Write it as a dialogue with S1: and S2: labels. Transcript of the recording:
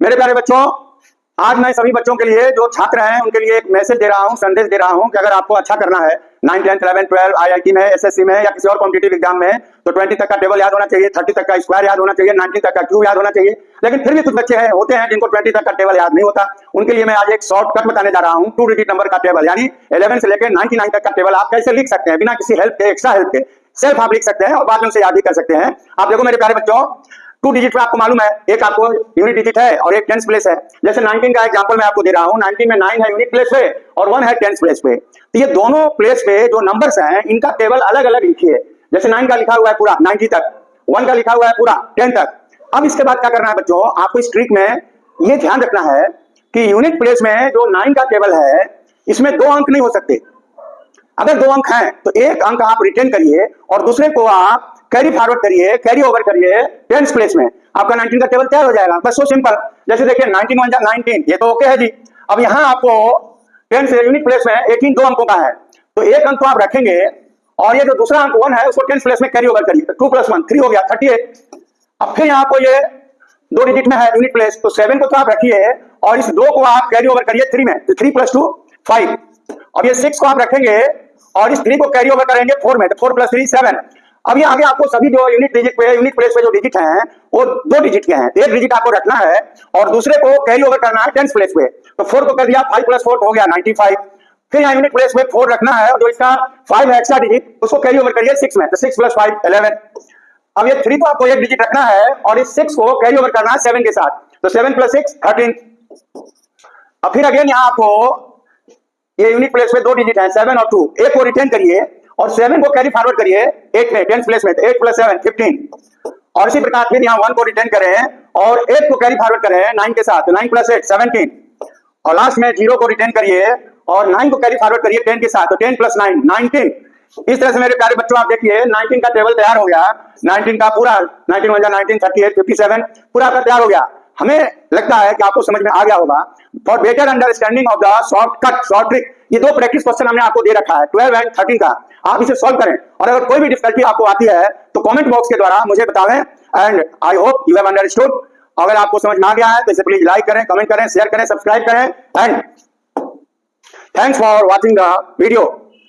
S1: मेरे प्यारे बच्चों, आज मैं सभी बच्चों के लिए जो छात्र हैं उनके लिए एक मैसेज दे रहा हूं, संदेश दे रहा हूं कि अगर आपको अच्छा करना है 9, 10, 11, 12 आईआईटी में, एसएससी में या किसी और कॉम्पिटिटिव एग्जाम में, तो 20 तक का टेबल याद होना चाहिए, 30 तक का स्क्वायर याद होना चाहिए, 19 तक का क्यूब याद होना चाहिए। लेकिन फिर भी कुछ बच्चे होते हैं जिनको 20 तक का टेबल याद नहीं होता। उनके लिए मैं आज एक शॉर्टकट बताने जा रहा हूं। 2 डिजिट नंबर का टेबल यानी 11 से लेकर 99 तक का टेबल आप कैसे लिख सकते हैं बिना किसी हेल्प के, एक्स्ट्रा हेल्प के। सेल्फ आप लिख सकते हैं और बाद में उसे याद भी कर सकते हैं। आप देखो मेरे प्यारे बच्चों, 2 डिजिट में आपको मालूम है, एक आपको यूनिट डिजिट है और एक टेंस प्लेस है। जैसे 19 का एग्जांपल मैं आपको दे रहा हूं। 19 में 9 है यूनिट प्लेस पे और 1 है टेंस प्लेस पे। तो ये दोनों प्लेस पे जो नंबर्स हैं इनका टेबल अलग अलग लिखिए। जैसे 9 का लिखा हुआ है पूरा 90 तक, 1 का लिखा हुआ है पूरा 10 तक। अब इसके बाद क्या करना है बच्चों, आपको इस ट्रिक में ये ध्यान रखना है कि यूनिट प्लेस में जो 9 का टेबल है इसमें 2 अंक नहीं हो सकते। अगर 2 अंक हैं तो एक अंक आप रिटेन करिए और दूसरे को आप कैरी फॉरवर्ड करिए, कैरी ओवर करिए टेंस प्लेस में। आपका 19 का टेबल तैयार हो जाएगा। बस सो सिंपल। जैसे देखिए 19 1 19, ये तो ओके है जी। अब यहाँ आपको 10 से यूनिट प्लेस में 18 2 अंकों का है, तो एक अंक तो आप रखेंगे और ये जो दूसरा अंक 1 है उसको टेंस प्लेस में कैरी ओवर करिए। 2 + 1 3 हो गया 38। अब फिर यहाँ आपको ये 2 डिजिट में है यूनिट प्लेस, तो 7 को तो आप रखिए और इस 2 को आप कैरी ओवर करिए 3 में, तो 3 + 2 5। अब ये 6 को आप रखेंगे और इस 3 को कैरी ओवर करेंगे 4 में, तो 4 + 3 7। अब ये आगे आपको सभी जो यूनिट डिजिट पे, यूनिट प्लेस पे जो डिजिट हैं वो 2 डिजिट के हैं। एक डिजिट आपको रखना है और दूसरे को कैरी ओवर करना है टेंस प्लेस पे। तो 4 को कर दिया, 5 + 4 हो गया 95। फिर यहाँ यूनिट प्लेस में 4 रखना है और जो इसका 5 है एक्स्ट्रा डिजिट उसको कैरी ओवर करिए 6 में, तो 6 + 5 11। अब ये 3 को आपको एक डिजिट रखना है और इस 6 को कैरी ओवर करना है 7 के साथ, तो 7 + 6 13। अब फिर अगेन यहाँ आपको ये यूनिट प्लेस में 2 डिजिट है 7 और 2, एक को रिटेन करिए और 7 को कैरी फॉरवर्ड करिए 8 में, टेंस प्लेस में, तो 8 + 7 15। और इसी प्रकार फिर यहाँ 1 को रिटेन करें और 8 को कैरी फॉरवर्ड करें 9 के साथ, तो 9 + 8 17। और लास्ट में 0 को रिटेन करिए और 9 को कैरी फॉरवर्ड करिए 10 के साथ, तो 10 + 9 19। इस तरह से मेरे प्यारे बच्चों आप देखिए 19 का टेबल तैयार हो गया। 19 का पूरा 19 1 19 38 57 पूरा का तैयार हो गया। हमें लगता है कि आपको समझ में आ गया होगा। For better understanding of the short trick, ये 2 प्रैक्टिस क्वेश्चन हमने आपको दे रखा है 12 और 13 का। आप इसे सॉल्व करें और अगर कोई भी डिफिकल्टी आपको आती है तो कमेंट बॉक्स के द्वारा मुझे बताएं। And I hope you have understood. अगर आपको समझ में आ गया है तो इसे प्लीज लाइक करें, कमेंट करें, शेयर करें, सब्सक्राइब करें। And thanks for watching the video.